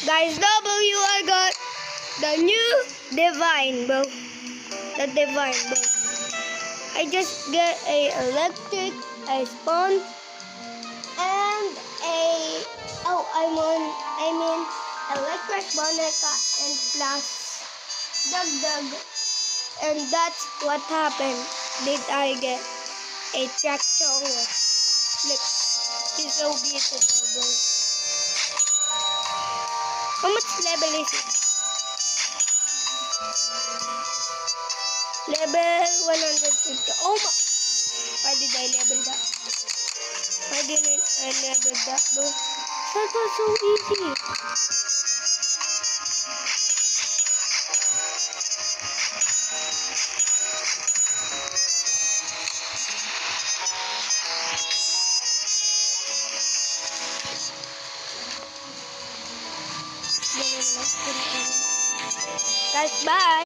Guys, W, I got the new Divine, bro. The Divine, bro. I just get a electric, a spawn, and I mean electric Monica and plus Dug. And that's what happened. Did I get a tractor? Look, it's so beautiful, bro. How much level is it? Level 150. Oh my! Why did I level that? Why didn't I level that, bro? That was so easy. Guys, bye!